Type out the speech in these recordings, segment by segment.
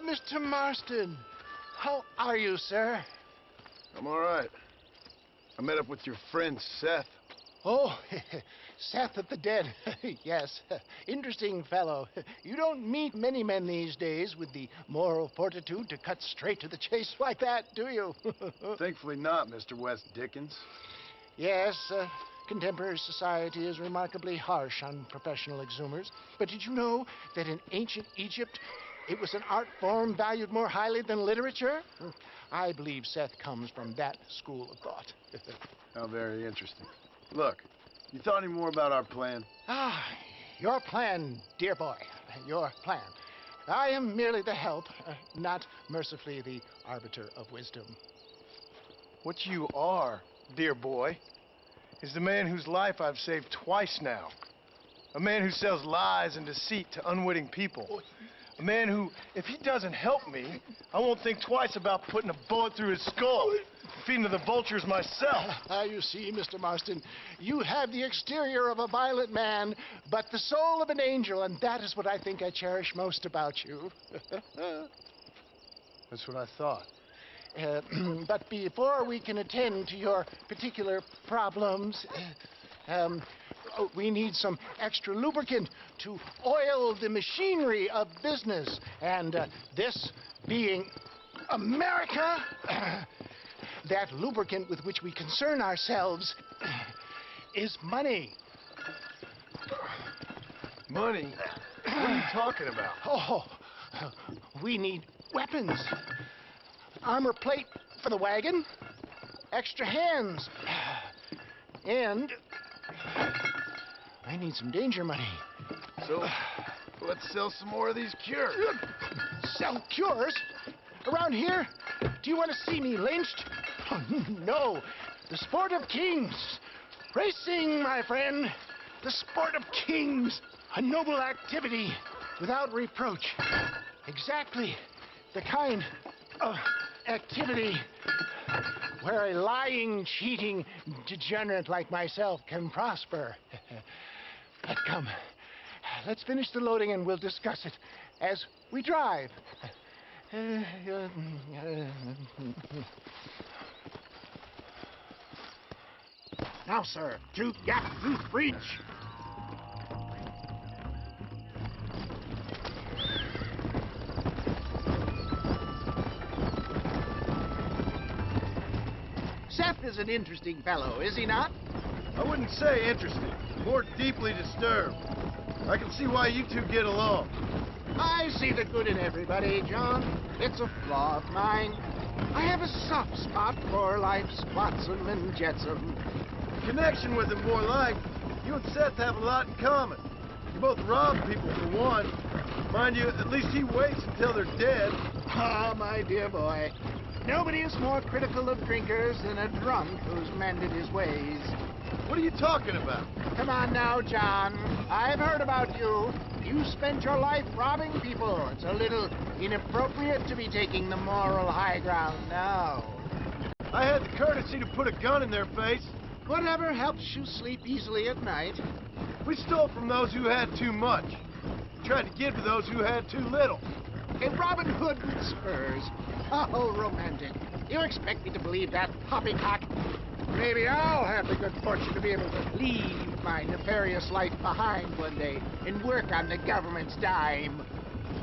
Mr. Marston. How are you, sir? I'm all right. I met up with your friend, Seth. Oh, Seth of the Dead. Yes, interesting fellow. You don't meet many men these days with the moral fortitude to cut straight to the chase like that, do you? Thankfully not, Mr. West Dickens. Yes, contemporary society is remarkably harsh on professional exhumers. But did you know that in ancient Egypt, it was an art form valued more highly than literature? I believe Seth comes from that school of thought. How very interesting. Look, you thought any more about our plan? Your plan, dear boy. Your plan. I am merely the help, not mercifully the arbiter of wisdom. What you are, dear boy, is the man whose life I've saved twice now. A man who sells lies and deceit to unwitting people. A man who, if he doesn't help me, I won't think twice about putting a bullet through his skull and feeding to the vultures myself. You see, Mr. Marston, you have the exterior of a violent man, but the soul of an angel, and that is what I think I cherish most about you. That's what I thought. But before we can attend to your particular problems, we need some extra lubricant to oil the machinery of business. And this being America, that lubricant with which we concern ourselves is money. Money? What are you talking about? Oh, we need weapons. Armor plate for the wagon, extra hands, and I need some danger money. So, let's sell some more of these cures. Sell cures? Around here? Do you want to see me lynched? Oh, no. The sport of kings. Racing, my friend. The sport of kings. A noble activity without reproach. Exactly the kind of activity where a lying, cheating degenerate like myself can prosper. But come, let's finish the loading and we'll discuss it as we drive. Now, sir, juke, yak, juke, breach. Seth is an interesting fellow, is he not? I wouldn't say interesting, more deeply disturbed. I can see why you two get along. I see the good in everybody, John. It's a flaw of mine. I have a soft spot for life's flotsam and jetsam. Connection with him, more like. You and Seth have a lot in common. You both rob people, for one. Mind you, at least he waits until they're dead. Ah, my dear boy. Nobody is more critical of drinkers than a drunk who's mended his ways. What are you talking about? Come on now, John. I've heard about you. You spent your life robbing people. It's a little inappropriate to be taking the moral high ground now. I had the courtesy to put a gun in their face. Whatever helps you sleep easily at night. We stole from those who had too much. Tried to give to those who had too little. A Robin Hood with spurs. Oh, romantic. You expect me to believe that poppycock? Maybe I'll have the good fortune to be able to leave my nefarious life behind one day and work on the government's dime.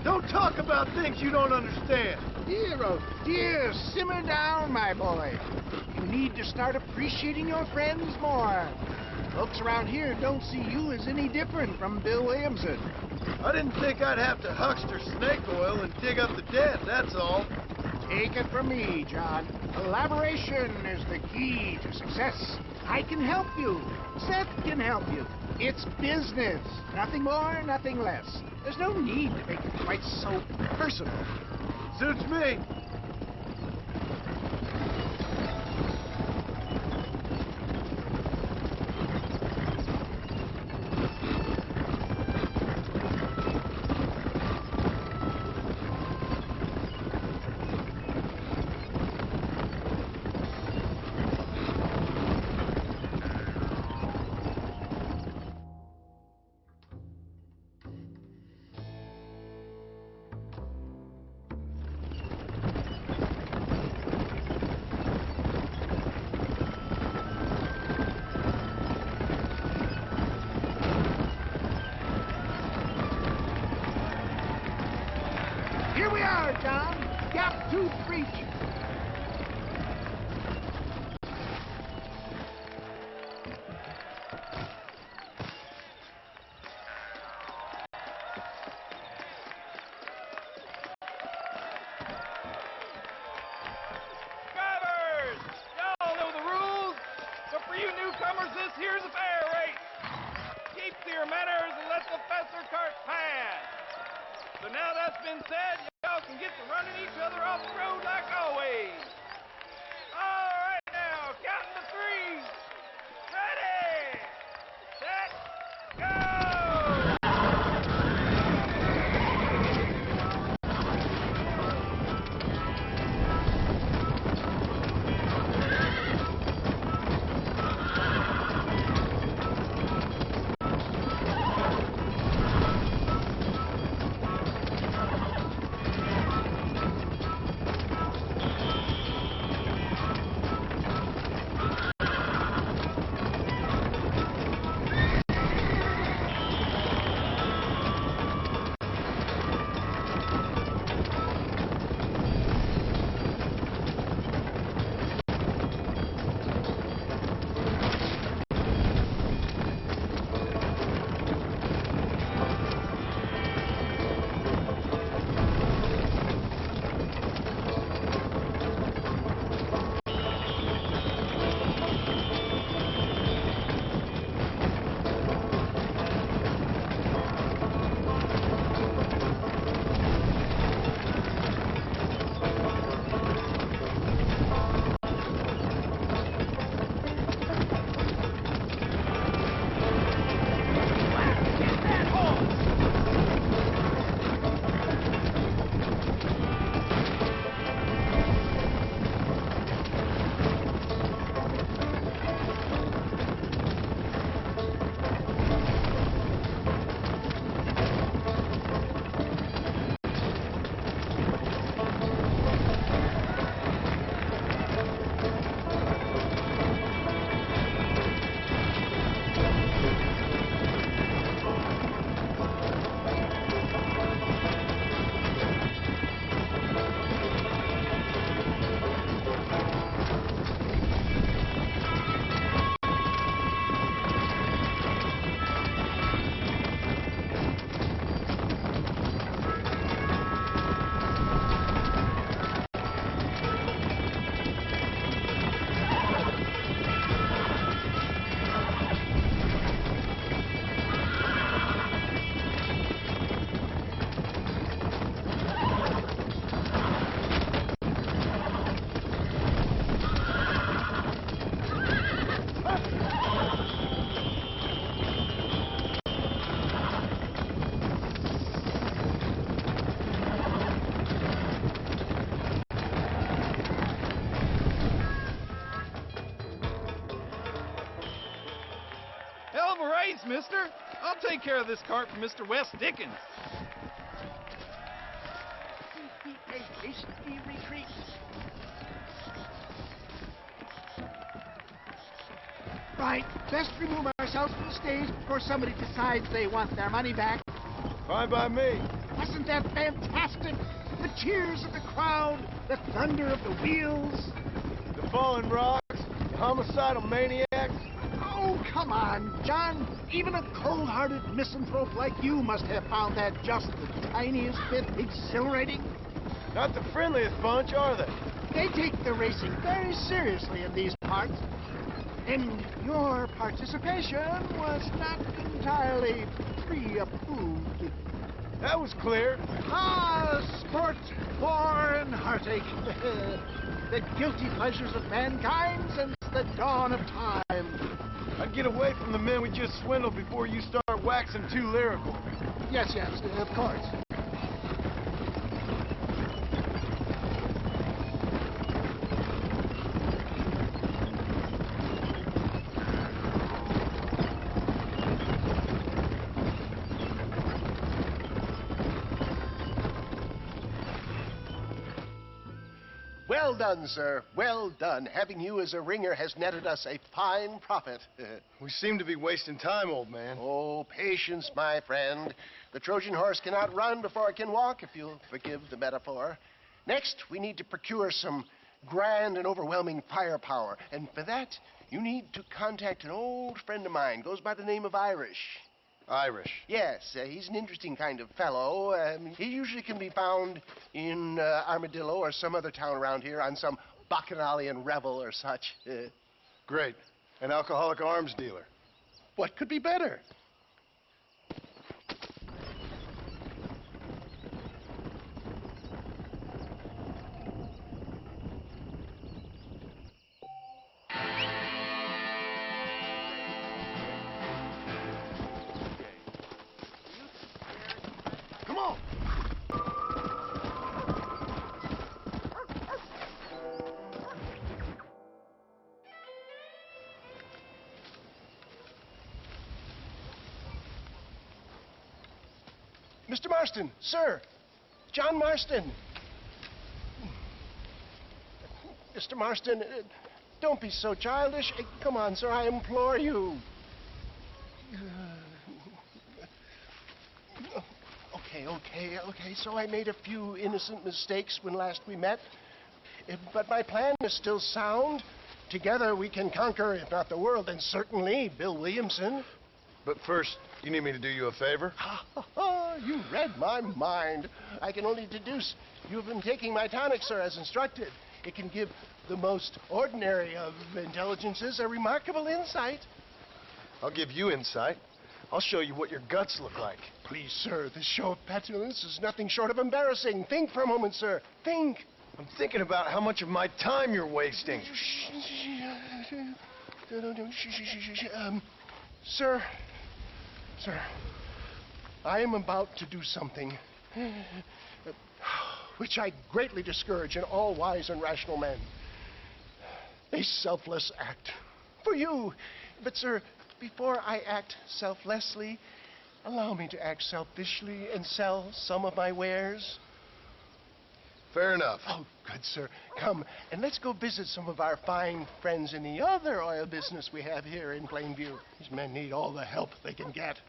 Don't talk about things you don't understand. Dear, oh dear, simmer down, my boy. You need to start appreciating your friends more. Folks around here don't see you as any different from Bill Williamson. I didn't think I'd have to huckster snake oil and dig up the dead, that's all. Take it from me, John. Collaboration is the key to success. I can help you. Seth can help you. It's business. Nothing more, nothing less. There's no need to make it quite so personal. Suits me. Here we are, John. Gap tooth breach. Drivers! Y'all know the rules, but for you newcomers, this here's a fair race. Keep to your manners and let the faster cart pass. So now that's been said, y'all can get to running each other off the road like always. All right now, counting to three. Ready, set, go! Hell of a race, mister. I'll take care of this cart for Mr. West Dickens. A hasty retreat. Right, best remove ourselves from the stage before somebody decides they want their money back. Fine by me. Wasn't that fantastic? The cheers of the crowd, the thunder of the wheels. The fallen rocks, the homicidal maniacs. Oh, come on, John. Even a cold-hearted misanthrope like you must have found that just the tiniest bit exhilarating. Not the friendliest bunch, are they? They take the racing very seriously in these parts. And your participation was not entirely pre-approved. That was clear. Ah, sport, war, and heartache. The guilty pleasures of mankind since the dawn of time. I'd get away from the men we just swindled before you start waxing too lyrical. Yes, of course. Well done, sir. Well done. Having you as a ringer has netted us a fine profit. We seem to be wasting time, old man. Oh, patience, my friend. The Trojan horse cannot run before it can walk, if you'll forgive the metaphor. Next, we need to procure some grand and overwhelming firepower. And for that, you need to contact an old friend of mine. Goes by the name of Irish. Irish. Yes, he's an interesting kind of fellow. He usually can be found in Armadillo or some other town around here on some bacchanalian revel or such. Great. An alcoholic arms dealer. What could be better? Come on! Mr. Marston, sir. John Marston. Mr. Marston, don't be so childish. Come on, sir, I implore you. Okay. So I made a few innocent mistakes when last we met. But my plan is still sound. Together we can conquer, if not the world, then certainly Bill Williamson. But first, you need me to do you a favor? You read my mind. I can only deduce you've been taking my tonic, sir, as instructed. It can give the most ordinary of intelligences a remarkable insight. I'll give you insight. I'll show you what your guts look like. Please, sir, this show of petulance is nothing short of embarrassing. Think for a moment, sir. Think. I'm thinking about how much of my time you're wasting. Sir, I am about to do something which I greatly discourage in all wise and rational men. A selfless act for you. But, sir, before I act selflessly, allow me to act selfishly and sell some of my wares. Fair enough. Oh, good, sir. Come, and let's go visit some of our fine friends in the other oil business we have here in Plainview. These men need all the help they can get.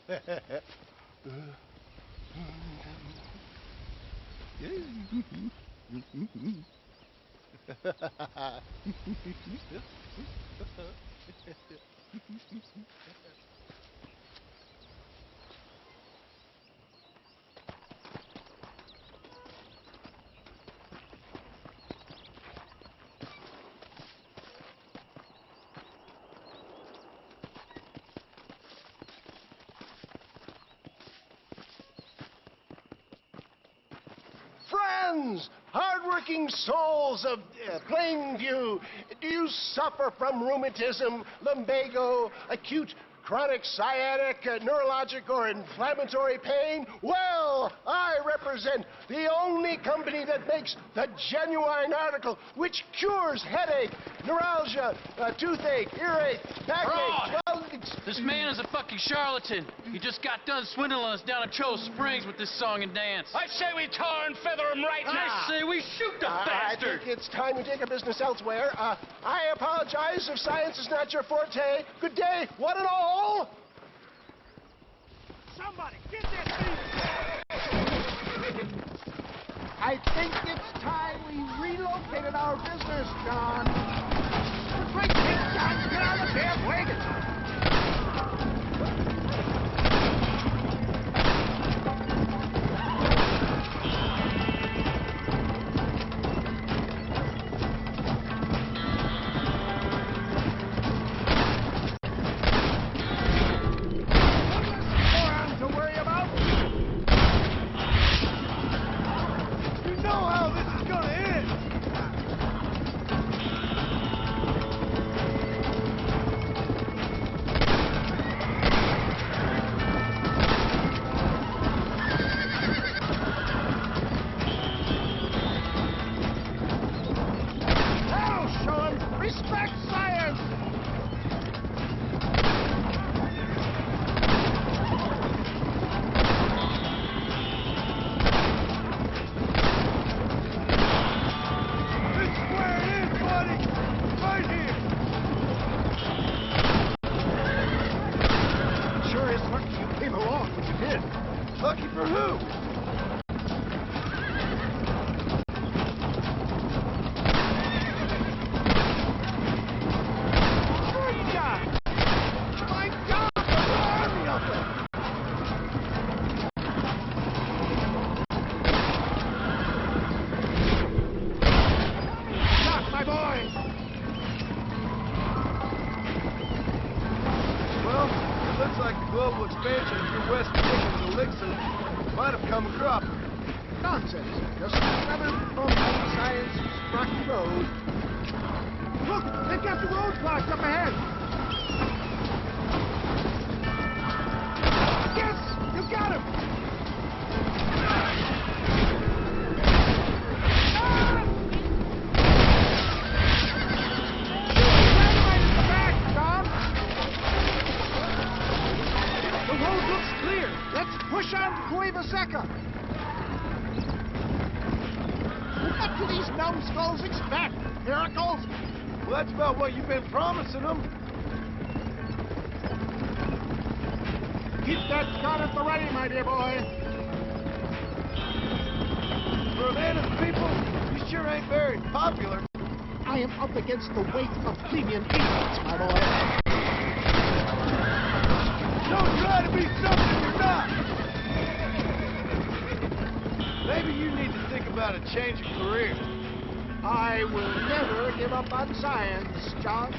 Friends, hard-working souls of Plainview, do you suffer from rheumatism, lumbago, acute chronic sciatic, neurologic, or inflammatory pain? Well, I represent the only company that makes the genuine article which cures headache, neuralgia, toothache, earache, backache. Well, this man is a fucking charlatan. He just got done swindling us down at Cho Springs with this song and dance. I say we tar and feather him right now. I say we shoot the bastard. I think it's time we take our business elsewhere. I apologize if science is not your forte. Good day, one and all. Somebody, get this thing! I think it's time we relocated our business, John. Quick, John, get out of the damn wagon! nonsense. Just another bumpy science-rocky road. Look, they've got the road blocked up ahead. Yes, you got him. Push on to Cueva Seca. What do these numbskulls expect? Miracles? Well, that's about what you've been promising them. Keep that gun at the ready, my dear boy. For a man of the people, you sure ain't very popular. I am up against the weight of plebeian ignorance, my boy. Don't try to be something you're not. Maybe you need to think about a change of career. I will never give up on science, John.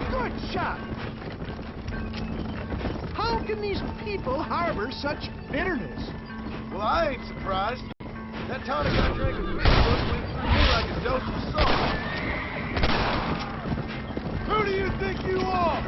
Good shot. How can these people harbor such bitterness? Well, I ain't surprised. That tonic I drank in Pittsburgh went through me like a dose of salt. Who do you think you are?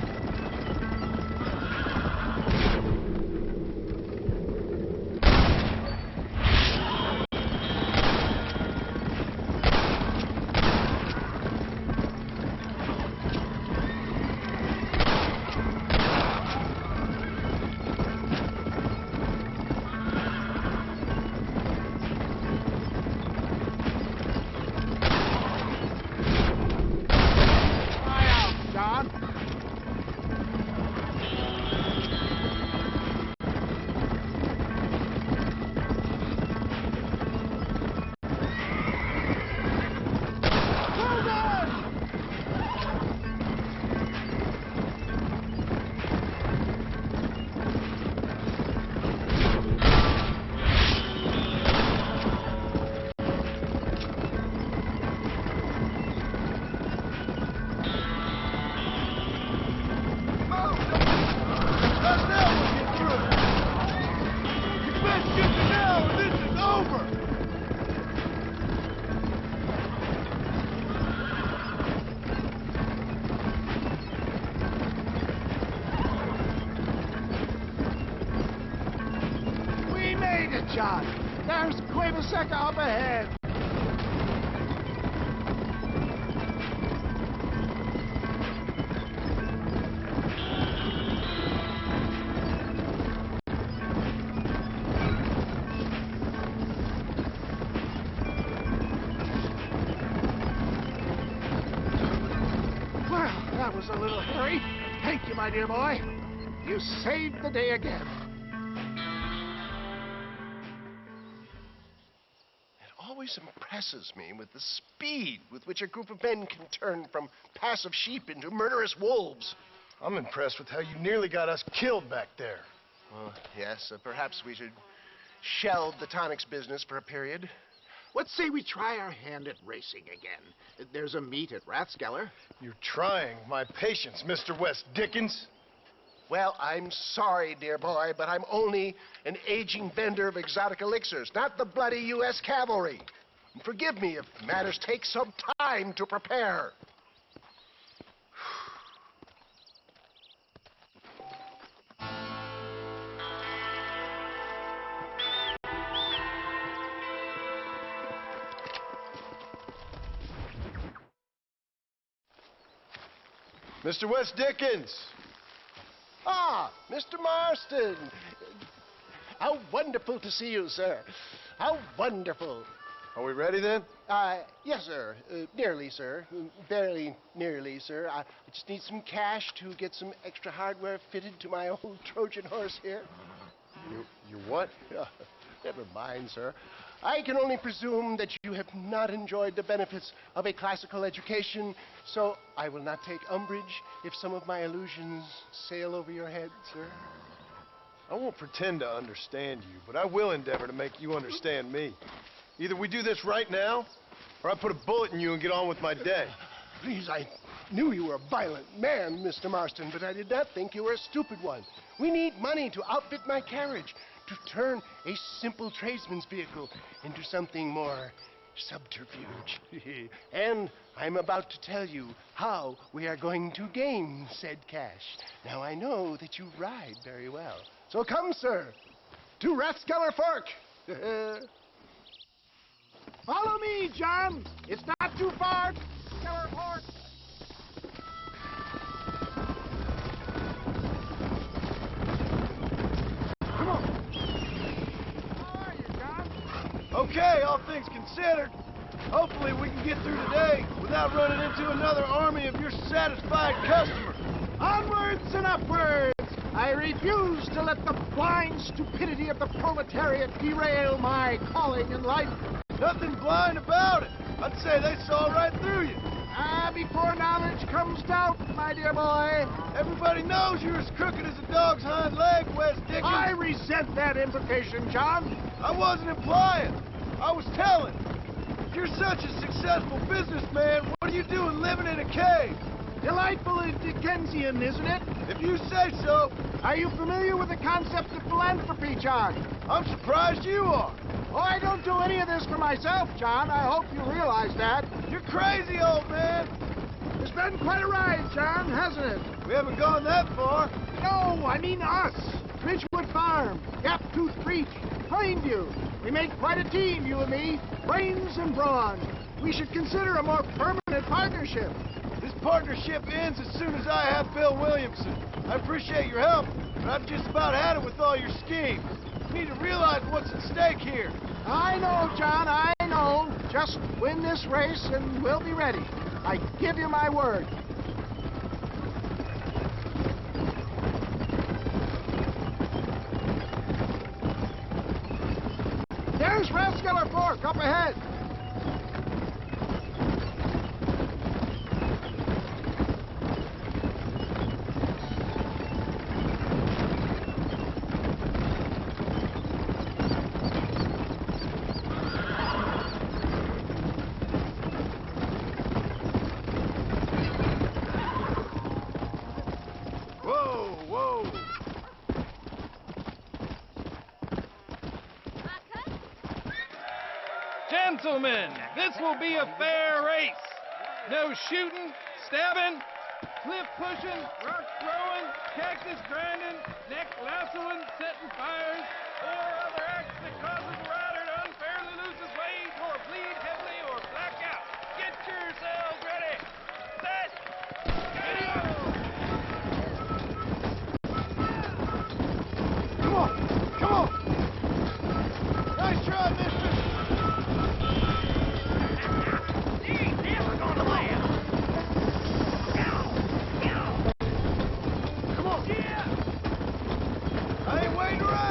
John, there's Cueva Seca up ahead. Well, that was a little hairy. Thank you, my dear boy. You saved the day again. Always impresses me with the speed with which a group of men can turn from passive sheep into murderous wolves. I'm impressed with how you nearly got us killed back there. Well, yes, perhaps we should shelve the tonics business for a period. What say we try our hand at racing again? There's a meet at Rathskeller. You're trying my patience, Mr. West Dickens. Well, I'm sorry, dear boy, but I'm only an aging vendor of exotic elixirs, not the bloody U.S. cavalry. Forgive me if matters take some time to prepare. Mr. West Dickens! Ah, Mr. Marston. How wonderful to see you, sir. How wonderful. Are we ready then? Yes, sir. Nearly, sir. Barely nearly, sir. I just need some cash to get some extra hardware fitted to my old Trojan horse here. You what? Never mind, sir. I can only presume that you have not enjoyed the benefits of a classical education, so I will not take umbrage if some of my illusions sail over your head, sir. I won't pretend to understand you, but I will endeavor to make you understand me. Either we do this right now, or I put a bullet in you and get on with my day. Please, I knew you were a violent man, Mr. Marston, but I did not think you were a stupid one. We need money to outfit my carriage, to turn a simple tradesman's vehicle into something more subterfuge. And I'm about to tell you how we are going to gain said cash. Now, I know that you ride very well. So come, sir, to Rathskeller Fork. Follow me, John. It's not too far. Rathskeller Fork. Come on. How are you, John? Okay, all things considered. Hopefully we can get through today without running into another army of your satisfied customers. Onwards and upwards. I refuse to let the blind stupidity of the proletariat derail my calling in life. Nothing blind about it. I'd say they saw right through you. Before knowledge comes doubt, my dear boy. Everybody knows you're as crooked as a dog's hind leg, Wes Dickens. I resent that implication, John. I wasn't implying. I was telling. If you're such a successful businessman, what are you doing living in a cave? Delightfully Dickensian, isn't it? If you say so. Are you familiar with the concept of philanthropy, John? I'm surprised you are. Oh, I don't do any of this for myself, John. I hope you realize that. You're crazy, old man. It's been quite a ride, John, hasn't it? We haven't gone that far. No, I mean us. Ridgewood Farm, Gaptooth Creek, Plainview. We make quite a team, you and me. Brains and brawn. We should consider a more permanent partnership. This partnership ends as soon as I have Bill Williamson. I appreciate your help, but I've just about had it with all your schemes. You need to realize what's at stake here. I know, John, I know. Just win this race and we'll be ready. I give you my word. There's Rathskeller Fork up ahead. Gentlemen, this will be a fair race. No shooting, stabbing, cliff pushing, rock throwing, cactus grinding, neck lassoing, setting fires, or other acts that causes the rider to unfairly lose his weight or bleed heavily or black out. Get yourselves ready. Set. Go! Come on! Come on! Nice try, mister! I ain't waiting around!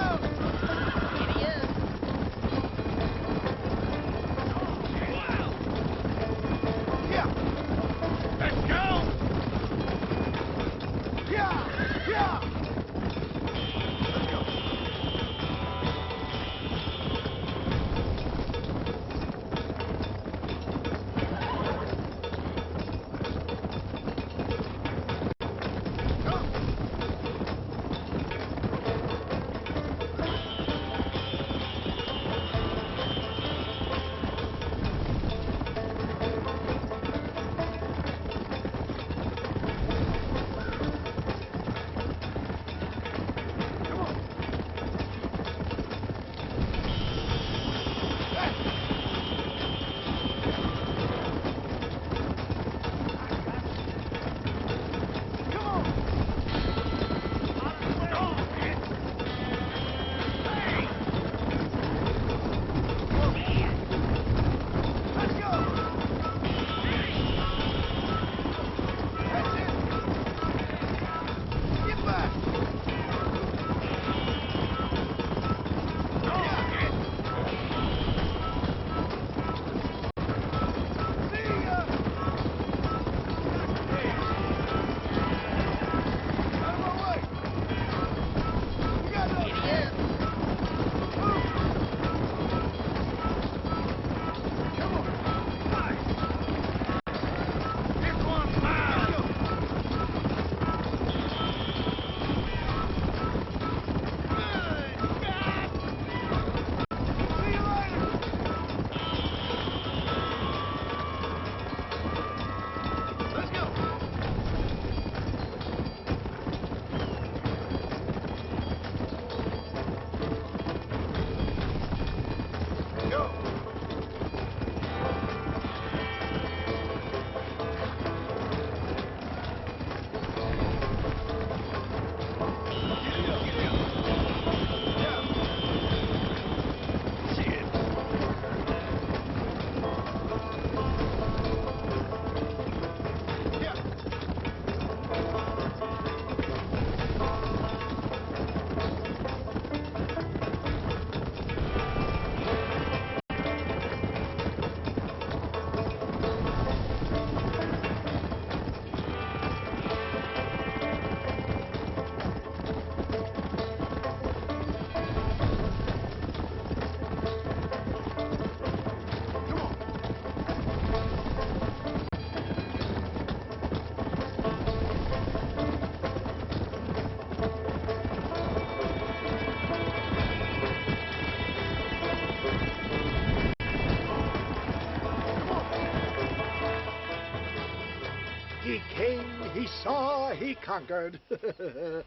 be conquered.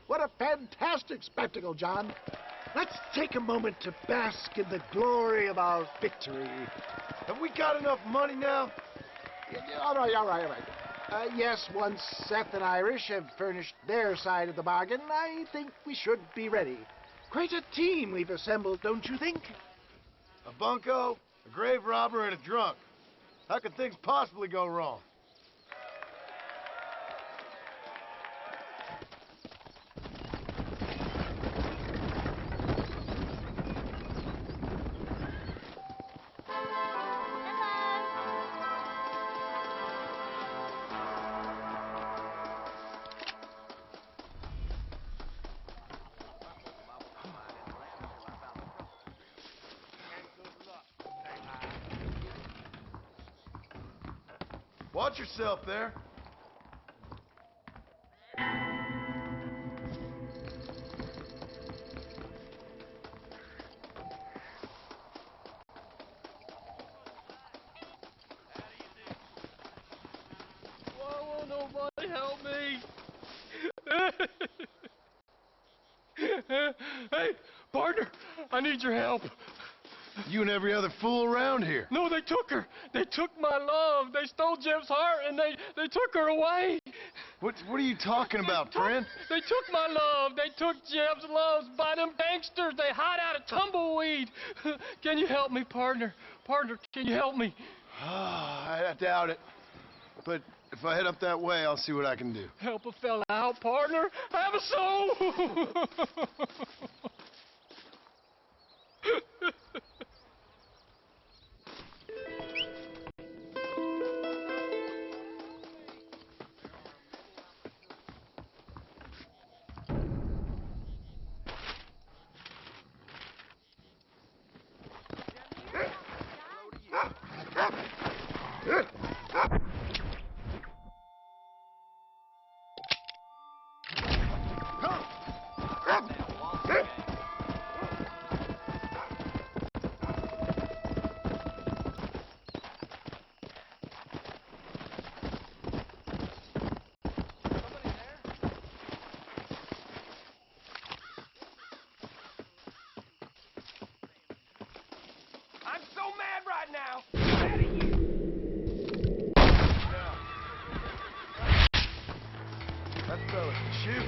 What a fantastic spectacle, John. Let's take a moment to bask in the glory of our victory. Have we got enough money now? All right. Yes, once Seth and Irish have furnished their side of the bargain, I think we should be ready. Quite a team we've assembled, don't you think? A bunco, a grave robber, and a drunk. How could things possibly go wrong? Watch yourself there. Why won't nobody help me? Hey, partner, I need your help. You and every other fool around here. No, they took her. They took my love. They stole Jim's heart, and they took her away. What are you talking about, friend? They took my love. They took Jim's love by them gangsters. They hide out of tumbleweed. Can you help me, partner? Partner, can you help me? I doubt it. But if I head up that way, I'll see what I can do. Help a fella out, partner. Have a soul. I'm so mad right now. Mad at you. That fella can shoot.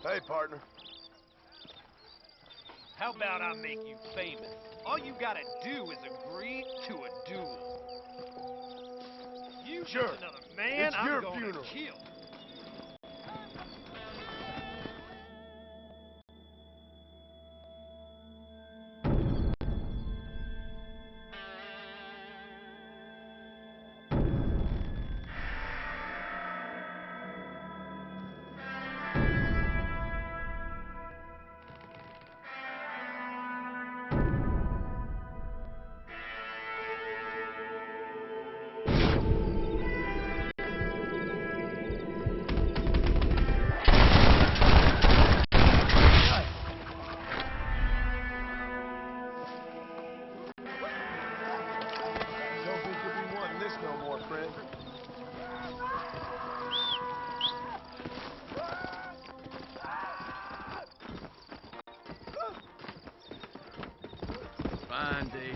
Hey, partner. How about I make you famous? All you gotta do is agree to a duel. You Sure. shoot another man, It's I'm your gonna funeral. kill. Don't think you'll be wanting this no more, friend. Fine, Deke.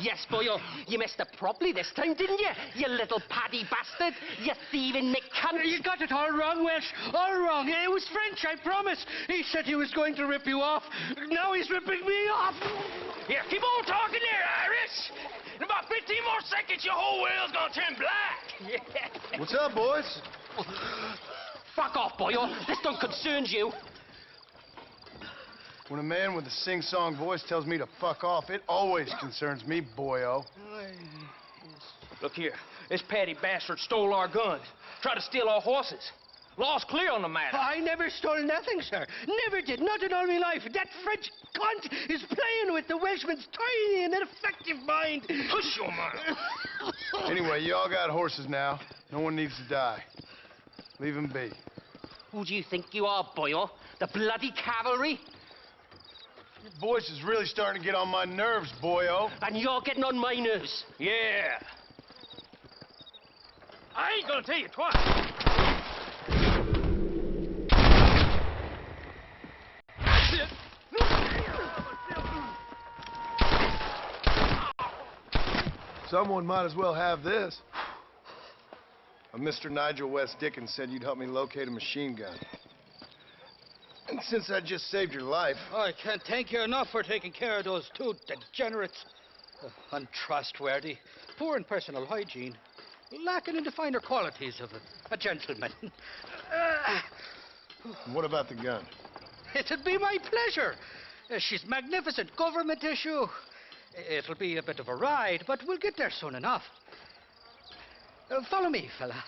Yes, boyo, you messed up properly this time, didn't you? You little paddy bastard. You thieving Nick cunt. You got it all wrong, Welsh. All wrong. It was French, I promise. He said he was going to rip you off. Now he's ripping me off. Here, keep on talking there, Irish. In about 15 more seconds, your whole world's gonna turn black. What's up, boys? Fuck off, boyo. This don't concern you. When a man with a sing-song voice tells me to fuck off, it always concerns me, boyo. Look here, this patty bastard stole our guns, tried to steal our horses. Law's clear on the matter. I never stole nothing, sir. Never did. Not in all my life. That French cunt is playing with the Welshman's tiny and ineffective mind. Push your mind. Anyway, you all got horses now. No one needs to die. Leave him be. Who do you think you are, boyo? The bloody cavalry? Your voice is really starting to get on my nerves, boyo. And you're getting on my nerves. Yeah. I ain't gonna tell you twice. Someone might as well have this. A Mr. Nigel West Dickens said you'd help me locate a machine gun. And since I just saved your life... I can't thank you enough for taking care of those two degenerates. Untrustworthy, poor in personal hygiene, lacking in the finer qualities of a gentleman. What about the gun? It'd be my pleasure. She's magnificent, government issue. It'll be a bit of a ride, but we'll get there soon enough. Follow me, fella.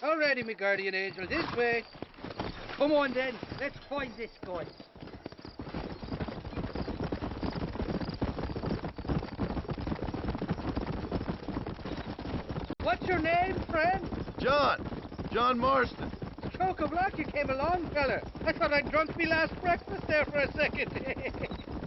All righty, me guardian angel, this way. Come on, then. Let's find this gun. What's your name, friend? John Marston. Chock-a-block, you came along, fella. I thought I'd drunk me last breakfast there for a second.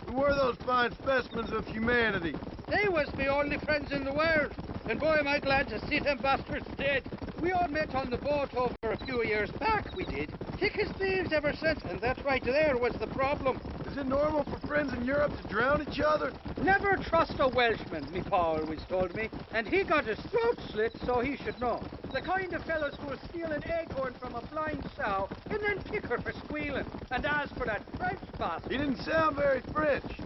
Who were those fine specimens of humanity? They was me only friends in the world. And boy, am I glad to see them bastards dead. We all met on the boat over a few years back, we did. Thick as thieves ever since, and that right there was the problem. Is it normal for friends in Europe to drown each other? Never trust a Welshman, me pa always told me. And he got his throat slit, so he should know. The kind of fellows who will steal an acorn from a blind sow and then kick her for squealing. And as for that French bastard... He didn't sound very French.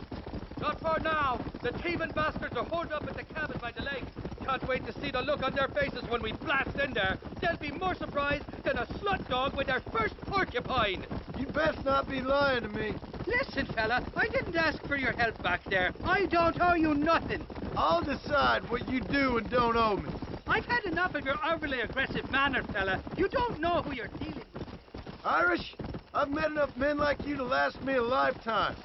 Not for now. The thieving bastards are holed up at the cabin by the lake. Can't wait to see the look on their faces when we blast in there. They'll be more surprised than a slut dog with their first porcupine. You best not be lying to me. Listen, fella, I didn't ask for your help back there. I don't owe you nothing. I'll decide what you do and don't owe me. I've had enough of your overly aggressive manner, fella. You don't know who you're dealing with. Irish, I've met enough men like you to last me a lifetime.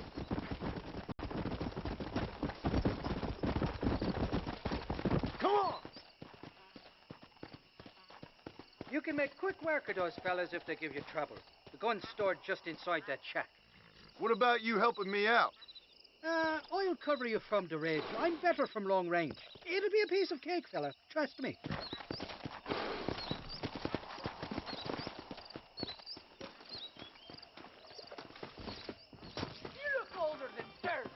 Come on! You can make quick work of those fellas if they give you trouble. The gun's stored just inside that shack. What about you helping me out? I'll cover you from the range. I'm better from long range. It'll be a piece of cake, fella. Trust me. You look older than dirt.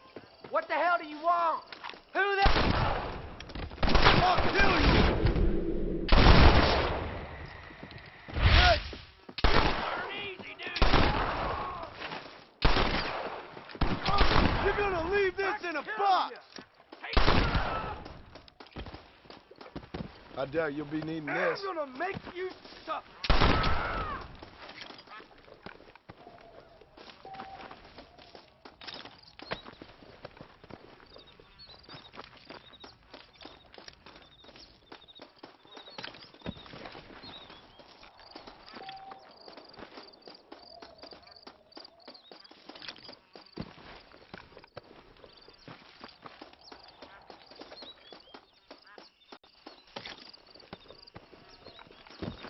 I doubt you'll be needing this. I'm gonna make you suffer.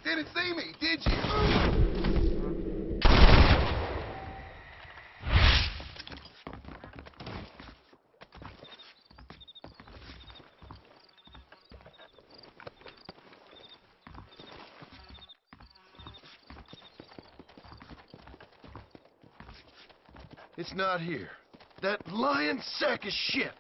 Didn't see me, did you? It's not here. That lying sack of shit.